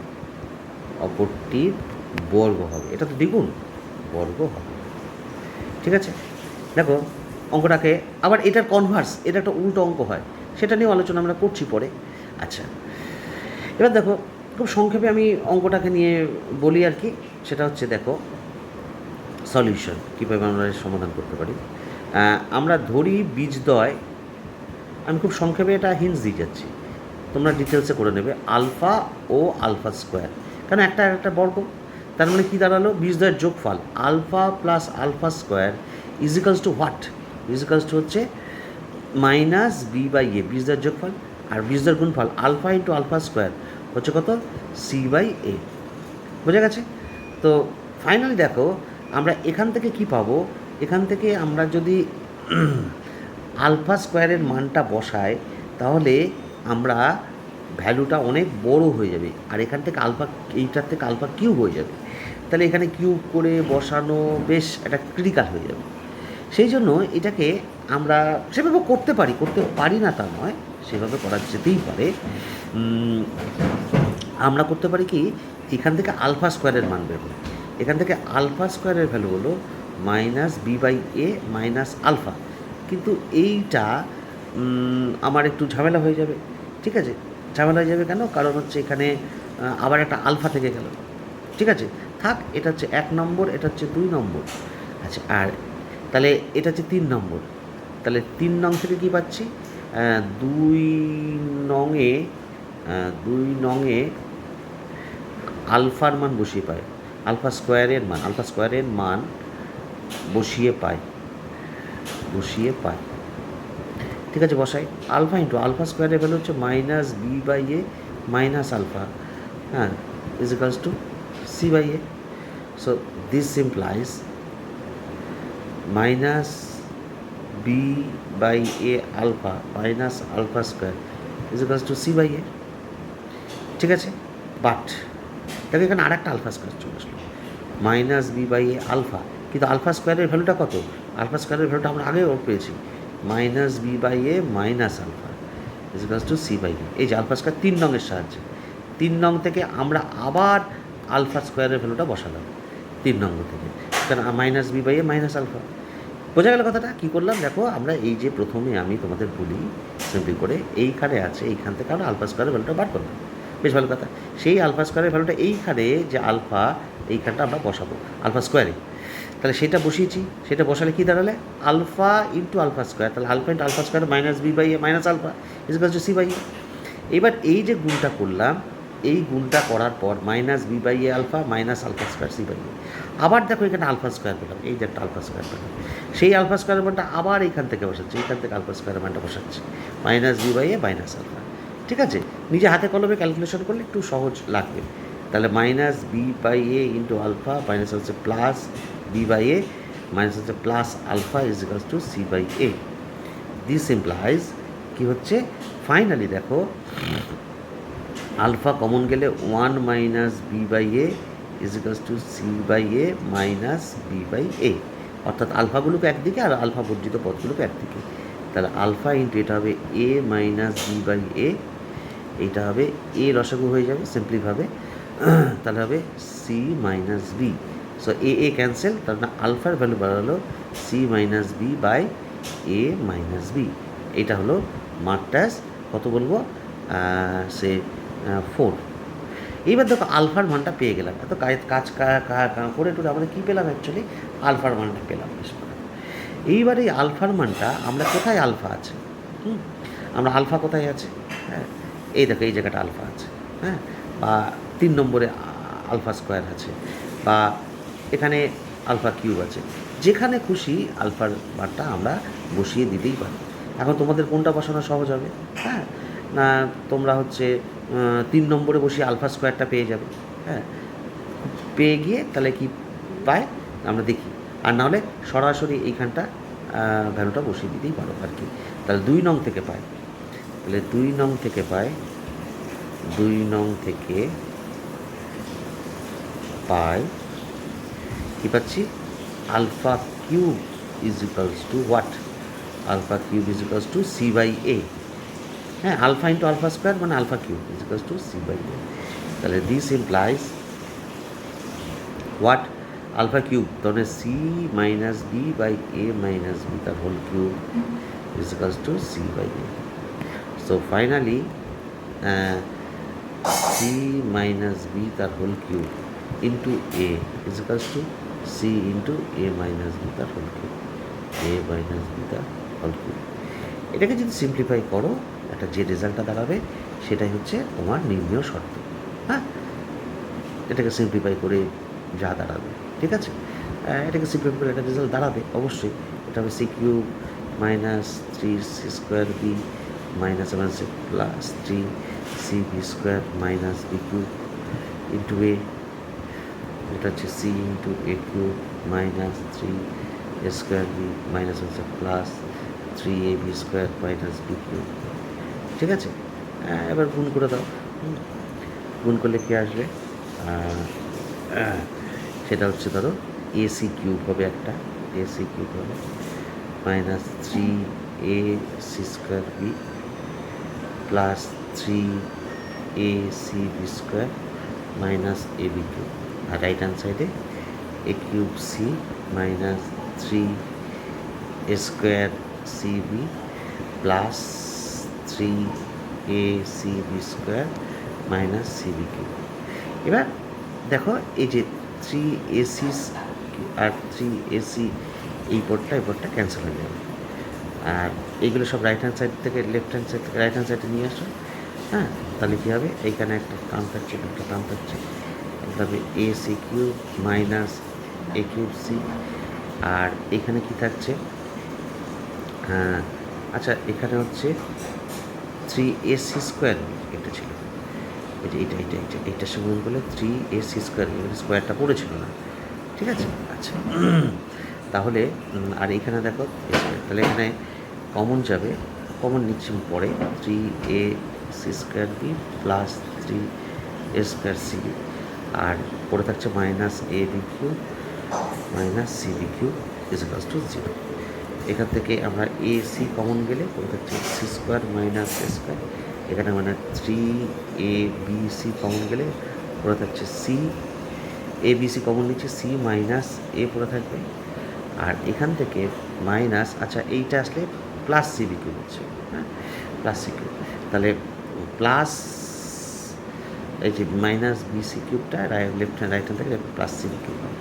অপরটির বর্গ হবে, এটা তো দ্বিগুণ, বর্গ হবে। ঠিক আছে, দেখো অঙ্কটাকে আবার এটার কনভার্স, এটা একটা উল্টো অঙ্ক হয়, সেটা নিয়ে আলোচনা আমরা করছি পরে। আচ্ছা, এবার দেখো খুব সংক্ষেপে আমি অঙ্কটাকে নিয়ে বলি আর কি, সেটা হচ্ছে দেখো সলিউশন কীভাবে আমরা সমাধান করতে পারি। আমরা ধরি বীজদ্বয়, আমি খুব সংক্ষেপে এটা হিন্স দিয়ে যাচ্ছি, তোমরা ডিটেলসে করে নেবে, আলফা ও আলফা স্কোয়ার, কারণ একটা বর্গ, তার মানে কী দাঁড়ালো, বীজদ্বয়ের যোগফল alpha plus alpha square is equals to what, is equals to হচ্ছে মাইনাস বি বাই এ, বীজদ্বয়ের যোগফল, আর বীজদ্বয়ের গুণফল আলফা ইন্টু আলফা স্কোয়ার হচ্ছে কত, সি বাই এ। বোঝা গেছে? তো ফাইনালি দেখো আমরা এখান থেকে কি পাবো, এখান থেকে আমরা যদি আলফা স্কোয়ারের মানটা বসাই তাহলে আমরা ভ্যালুটা অনেক বড় হয়ে যাবে, আর এখান থেকে এইটার থেকে আলফা কিউব হয়ে যাবে, তাহলে এখানে কিউব করে বসানো বেশ একটা ক্রিটিক্যাল হয়ে যাবে। সেই জন্য এটাকে আমরা সেভাবে করতে পারি না তা নয়, সেভাবে করা যেতেই পারে। আমরা করতে পারি কি, এখান থেকে আলফা স্কোয়ারের মান বের করি, এখান থেকে আলফা স্কোয়ারের ভ্যালু হলো minus B by A minus alpha, কিন্তু এইটা আমার একটু ঝামেলা হয়ে যাবে। ঠিক আছে, ঝামেলা হয়ে যাবে কেন, কারণ হচ্ছে এখানে আবার একটা আলফা থেকে গেল। ঠিক আছে, থাক, এটা হচ্ছে 1 নম্বর, এটা হচ্ছে 2 নম্বর। আচ্ছা, আর তাহলে এটা হচ্ছে 3 নম্বর, তাহলে 3 নং থেকে কী পাচ্ছি, 2 নংয়ে আলফার মান বসিয়ে পাই, আলফা স্কোয়ারের মান বসিয়ে পাই। ঠিক আছে, বসাই, আলফা ইন্টু আলফা স্কোয়ারের ভ্যালু হচ্ছে minus B by A minus alpha, is equals to C by A. So this implies minus B by A alpha minus alpha square is equals to C by A. ঠিক আছে, but দেখো এখানে আর একটা alpha square চলে আসলো, minus B by A alpha, কিন্তু alpha স্কোয়ারের ভ্যালুটা কত? আলফা স্কোয়ারের ভ্যালুটা আমরা আগেও পেয়েছি, minus B by A minus alpha is equals to C by A. এই যে আলফা স্কোয়ার 3 নংয়ের সাহায্যে, 3 নং থেকে আমরা আবার আলফা স্কোয়ারের ভ্যালুটা বসালাম 3 নম্বর থেকে, কারণ minus B by A minus alpha. বোঝা গেল কথাটা? কী করলাম দেখো, আমরা এই যে প্রথমে আমি তোমাদের বলি সিম্পলি করে, এইখানে আছে, এইখান থেকে আমরা আলফা স্কোয়ারের ভ্যালুটা বার করলাম, বেশ ভালো কথা। সেই আলফা স্কোয়ারের ভ্যালুটা এইখানে যে আলফা, এইখানটা আমরা বসাবো আলফা স্কোয়ারে, তাহলে সেটা বসিয়েছি, সেটা বসালে কী দাঁড়ালে আলফা ইন্টু আলফা স্কোয়ার, তাহলে alpha into alpha square minus B by A minus alpha is equal to C by A. এবার এই যে গুণটা করলাম, এই গুণটা করার পর minus B by A alpha minus alpha square C by A, আবার দেখো এখানে আলফা স্কোয়ার পেলাম, এই যে একটা আলফা স্কোয়ার পেলাম, সেই আলফা স্কোয়ারের মানটা আবার এইখান থেকে বসাচ্ছি, এইখান থেকে আলফা স্কোয়ারের মানটা বসাচ্ছি minus B by A minus alpha. ঠিক আছে, নিজে হাতে কলমে ক্যালকুলেশন করলে একটু সহজ লাগবে। তাহলে minus B by A into alpha minus হচ্ছে plus B by A minus হচ্ছে plus alpha is equals to C by A. This implies কী হচ্ছে, ফাইনালি দেখো আলফা কমন গেলে 1 minus B by A is equals to C by A minus B by A, অর্থাৎ আলফাগুলোকে একদিকে আর alpha বর্জিত পদগুলোকে একদিকে, তাহলে আলফা ইন্টু এটা হবে A minus B by A, এইটা হবে এ রসাগু হয়ে যাবে সিম্পলিভাবে, তাহলে হবে C minus B. So A cancel, তার মানে আলফার ভ্যালু বাড়ালো C minus B by A minus B. এটা হলো মার্টাস কত বলবো, সে 4। এইবার দেখো আলফার মানটা পেয়ে গেলাম, এত কাজ করে টুরে আমাদের কী পেলাম, অ্যাকচুয়ালি আলফার মানটা পেলাম। এইবার এই আলফার মানটা আমরা কোথায় আলফা আছে, আমরা আলফা কোথায় আছে, হ্যাঁ এই দেখো এই জায়গাটা আলফা আছে, হ্যাঁ, বা 3 নম্বরে আলফা স্কোয়ার আছে, বা এখানে আলফা কিউব আছে, যেখানে খুশি আলফার মানটা আমরা বসিয়ে দিতেই পারি। এখন তোমাদের কোনটা বসানো সহজ হবে, হ্যাঁ, না তোমরা হচ্ছে 3 নম্বরে বসিয়ে আলফা স্কোয়ারটা পেয়ে যাবে, হ্যাঁ, পেয়ে গিয়ে তাহলে কি পায় আমরা দেখি, আর নাহলে সরাসরি এইখানটা ভ্যালুটা বসিয়ে দিতেই পারো আর কি। তাহলে 2 নং থেকে পায়, তাহলে 2 নং থেকে পায়, 2 নং থেকে পাই কী পাচ্ছি, alpha cube is equals to what, alpha cube is equals to C by A, হ্যাঁ, আলফা ইন্টু আলফা স্কোয়ার মানে alpha cube is equals to C by A. তাহলে this implies what, alpha cube, তাহলে C minus B by A minus B তার whole cube is equals to C by A. So finally C minus B তার whole cube into A is equals to C into A minus B তার whole cube, এ minus B তার whole cube. এটাকে যদি simplify করো, একটা যে রেজাল্টটা দাঁড়াবে সেটাই হচ্ছে তোমার নির্ণয় শর্ত, হ্যাঁ, এটাকে সিম্পলিফাই করে যা দাঁড়াবে, ঠিক আছে, এটাকে সিম্পলিফাই করে একটা রেজাল্ট দাঁড়াবে অবশ্যই। এটা হবে C cube minus 3 C square B minus plus 3 C B square minus B cube into A, এটা হচ্ছে C into A cube minus 3 A square B minus হচ্ছে plus 3 A B square minus B cube. ঠিক আছে, এবার গুণ করে দাও, গুণ করলে কী আসবে, সেটা হচ্ছে ধরো এসি কিউব হবে, একটা এসি কিউব হবে minus 3 A C square B plus 3 A C B square minus A B cube, আর রাইট হ্যান্ড সাইডে A cube C minus 3 A square C B plus 3 A C B square minus C B cube. এবার দেখো এই যে 3 AC আর 3 AC, এই পদটা cancel হয়ে যাবে, আর এইগুলো সব রাইট হ্যান্ড সাইড থেকে লেফট হ্যান্ড সাইড থেকে রাইট হ্যান্ড সাইডে নিয়ে আসো, হ্যাঁ, তাহলে কী হবে, এইখানে একটা টার্ম থাকছে, একটা টার্ম থাকছে, তবে A C cube minus A cube C, আর এখানে কি থাকছে, হ্যাঁ আচ্ছা এখানে হচ্ছে 3 এ সি স্কোয়ার, এটা ছিল এই যে এইটার সঙ্গে গুণ করলে 3 এ সি স্কোয়ার, এখানে স্কোয়ারটা পড়েছিল না, ঠিক আছে, আচ্ছা তাহলে আর এখানে দেখো তাহলে এখানে কমন যাবে, কমন নিচ্ছি পরে 3ac² প্লাস 3a²c, আর পড়ে থাকছে -ab³ -cb³ = 0। এখান থেকে আমরা ac কমন গেলে পড়ে থাকছে c² - a², এখানে 3abc কমন গেলে পড়ে থাকছে c, abc কমন নিচ্ছে c - a পড়ে থাকবে, আর এখান থেকে মাইনাস, আচ্ছা এইটা আসলে প্লাস cb³ হচ্ছে, হ্যাঁ +c³, তাহলে প্লাস এই যে -bc³ left hand right hand থেকে +cb³ হয়।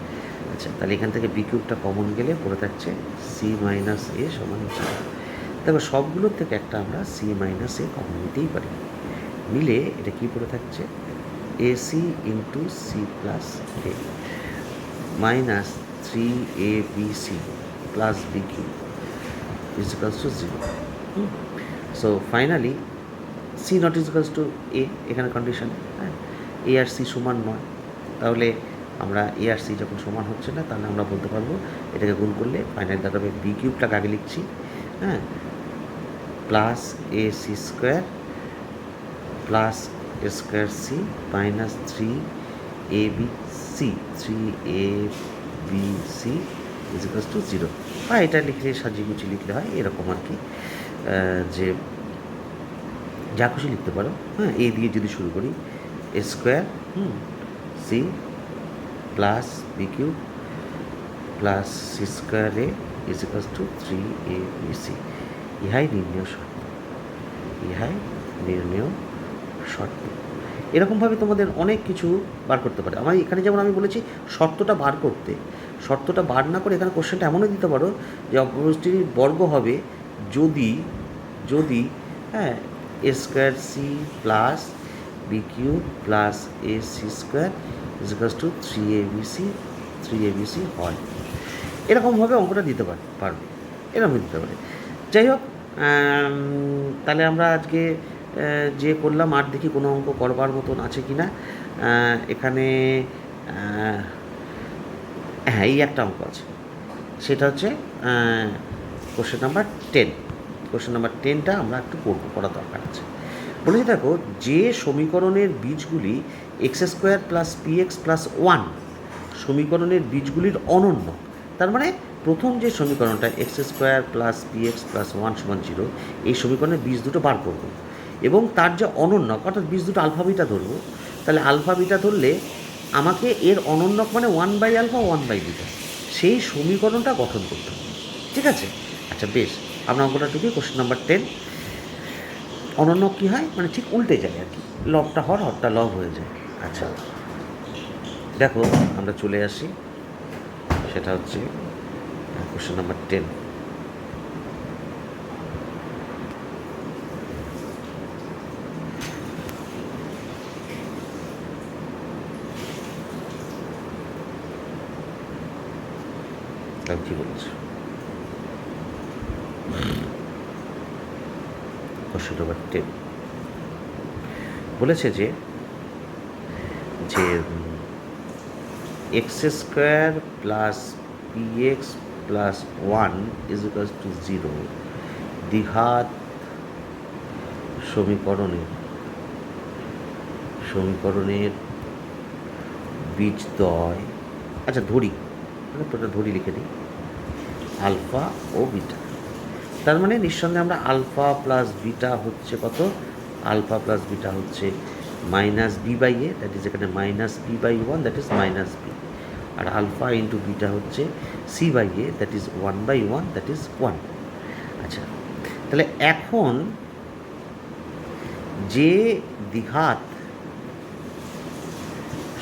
আচ্ছা তাহলে এখান থেকে b³ কমন গেলে পড়ে থাকছে c - a = 0। দেখো সবগুলোর থেকে একটা আমরা c - a কমন নিতেই পারি, নিলে এটা কি পড়ে থাকছে ac × c + a minus 3abc plus b³ = 0। So finally c not = a, এখানে কন্ডিশন, হ্যাঁ a আর c সমান নয়, তাহলে আমরা a আর c যখন সমান হচ্ছে না, তাহলে আমরা বলতে পারবো এটাকে গুণ করলে ফাইনালি দাঁড়াবে b³ আগে লিখছি, হ্যাঁ plus ac² plus a²c minus 3abc = 0, বা এটা লিখলে সাজিয়ে গুছিয়ে লিখলে হয় এরকম আর কি, যে যা খুশি লিখতে পারো, হ্যাঁ এ দিয়ে যদি শুরু করি a² c plus b³ plus c² a = 3abc। ইহাই নির্ণেয় শর্ত, ইহাই নির্ণেয় শর্ত। এরকমভাবে তোমাদের অনেক কিছু বার করতে পারে। আমার এখানে যেমন আমি বলেছি শর্তটা বার করতে, শর্তটা বার না করে এখানে কোশ্চেনটা এমনই দিতে পারো যে অপরটির বর্গ হবে যদি যদি হ্যাঁ a²c plus b³ plus ac² = 3abc হয়। এরকমভাবে অঙ্কটা দিতে পারবে, এরকম দিতে পারে। যাই হোক, তাহলে আমরা আজকে যে করলাম, আর দেখি কোনো অঙ্ক করবার মতন আছে কি না। এখানে হ্যাঁ এই একটা অঙ্ক আছে, সেটা হচ্ছে কোশ্চেন নাম্বার 10। কোশ্চেন নাম্বার 10টা আমরা একটু পড়া দরকার আছে। বলেছি দেখো, যে সমীকরণের বীজগুলি x² + px + 1 সমীকরণের বীজগুলির অনন্য, তার মানে প্রথম যে সমীকরণটা x² + px + 1 = 0, এই সমীকরণের বীজ দুটো বার করব, এবং তার যে অনন্যক অর্থাৎ বীজ দুটো আলফা বিটা ধরবো। তাহলে আলফা বিটা ধরলে আমাকে এর অনন্যক মানে 1/α 1/β সেই সমীকরণটা গঠন করতে হবে, ঠিক আছে। আচ্ছা বেশ, আমরা অঙ্কটা ঢুকি। কোশ্চেন নাম্বার 10, অনন্যক কী হয় মানে ঠিক উল্টে যায় আর কি, লবটা হর হরটা লব হয়ে যায়। আচ্ছা দেখো আমরা চলে আসি, সেটা হচ্ছে কোশ্চেন নাম্বার 10। কী বলেছে কোশ্চেন নাম্বার 10 বলেছে যে x² + px + 1 = 0 দ্বিঘাত সমীকরণের বীজদ্বয়, আচ্ছা ধরি ধরি লিখে দিই আলফা ও বিটা। তার মানে নিঃসন্দেহে আমরা আলফা প্লাস বিটা হচ্ছে কত, আলফা প্লাস বিটা হচ্ছে -b/a, দ্যাট ইজ এখানে -b/1, দ্যাট ইজ -b, আর আলফা ইন্টু বিটা হচ্ছে c/a, that is 1/1, that is 1। আচ্ছা তাহলে এখন যে দ্বিঘাত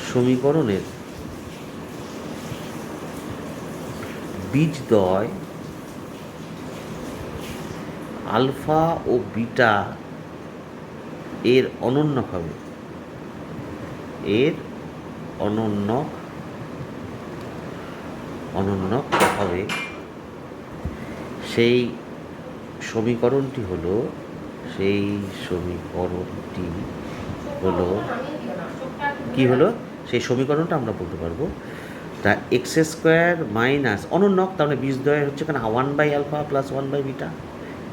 সমীকরণের বীজদ্বয় আলফা ও বিটা এর অনন্যক হবে, সেই সমীকরণটি হলো কি হলো, সেই সমীকরণটা আমরা বলতে পারবো তা এক্স স্কোয়ার মাইনাস অনন্যক, তার মানে বীজদ্বয় হচ্ছে এখানে 1/α প্লাস 1/β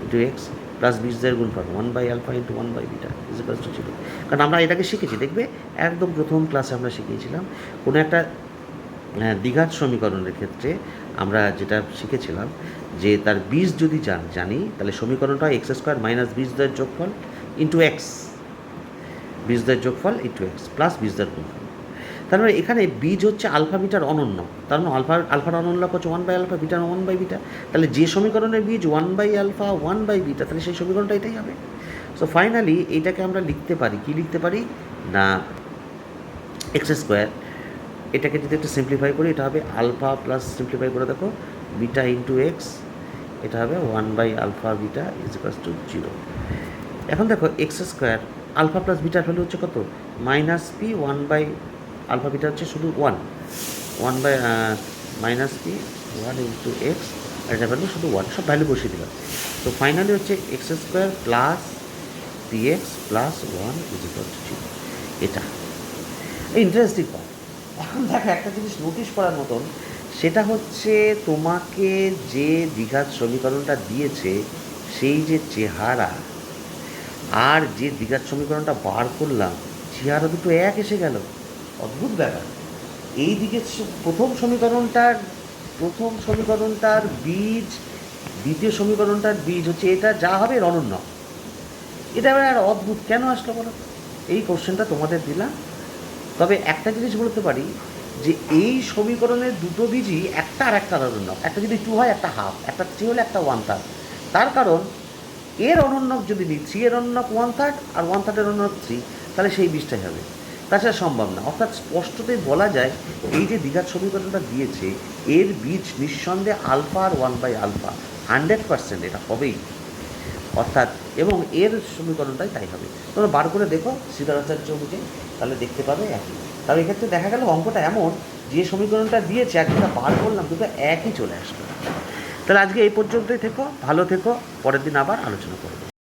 ইন্টু এক্স প্লাস বীজদ্বয়ের গুণফল 1/α ইন্টু 1/β ইজ ইকুয়াল টু 0। কারণ আমরা এটাকে শিখেছি, দেখবে একদম প্রথম ক্লাসে আমরা শিখিয়েছিলাম কোনো একটা দ্বিঘাত সমীকরণের ক্ষেত্রে আমরা যেটা শিখেছিলাম যে তার বীজ যদি জানি তাহলে সমীকরণটা এক্স স্কোয়ার মাইনাস বীজদ্বয়ের যোগফল ইন্টু এক্স, বীজদ্বয়ের যোগফল ইন্টু এক্স প্লাস বীজদ্বয়ের গুণফল। তার মানে এখানে বীজ হচ্ছে আলফা বিটার অনন্য, তার মানে আলফার অনন্য হচ্ছে 1/α, বিটার 1/β। তাহলে যে সমীকরণের বীজ 1/α 1/β, তাহলে সেই সমীকরণটা এটাই হবে। সো ফাইনালি এইটাকে আমরা লিখতে পারি, কি লিখতে পারি না এক্স স্কোয়ার, এটাকে যদি একটু সিম্পলিফাই করি এটা হবে আলফা প্লাস সিম্পলিফাই করে দেখো বিটা ইন্টু এক্স, এটা হবে 1/α বিটা ইজ ইকুয়ালস টু 0। এখন দেখো এক্স স্কোয়ার আলফা প্লাস বিটার ভ্যালু হচ্ছে কত মাইনাস পি, 1/α বিটা হচ্ছে শুধু 1 by minus P 1 into X, আর এটা ভ্যালু শুধু 1, সব ভ্যালু বসিয়ে দিলাম। তো ফাইনালি হচ্ছে x square plus P x plus 1 is equal two 0। এটা ইন্টারেস্টিং পার্ট। এখন দেখো একটা জিনিস নোটিশ করার মতন, সেটা হচ্ছে তোমাকে যে দ্বিঘাত সমীকরণটা দিয়েছে সেই যে চেহারা আর যে দ্বিঘাত সমীকরণটা বার করলাম চেহারা দুটো এক এসে গেল। অদ্ভুত ব্যাপার। এই দিকে প্রথম সমীকরণটার বীজ, দ্বিতীয় সমীকরণটার বীজ হচ্ছে এটা, যা হবে এর অনন্য। এটা আর অদ্ভুত কেন আসলো বলো, এই কোশ্চেনটা তোমাদের দিলাম। তবে একটা জিনিস বলতে পারি যে এই সমীকরণের দুটো বীজই একটা আর একটা অনন্য, একটা যদি 2 হয় একটা হাফ, একটা 3 হলে একটা 1/3। তার কারণ এর অনন্যক যদি নিই 3 এর অনন্যক 1/3 আর 1/3 এর অনন্যক 3, তাহলে সেই বীজটাই হবে, তাছাড়া সম্ভব না। অর্থাৎ স্পষ্টতই বলা যায় এই যে দ্বিঘাত সমীকরণটা দিয়েছে এর বীজ নিঃসন্দেহে আলফা আর 1/α, 100% এটা হবেই। অর্থাৎ এবং এর সমীকরণটাই তাই হবে। তোমরা বার করে দেখো শ্রীধরাচার্য বুঝে, তাহলে দেখতে পাবে একই। তবে এক্ষেত্রে দেখা গেল অঙ্কটা এমন যে সমীকরণটা দিয়েছে একটা বার করলাম দুটো একই চলে আসবে। তাহলে আজকে এই পর্যন্তই থেকো, ভালো থেকো, পরের দিন আবার আলোচনা করবো।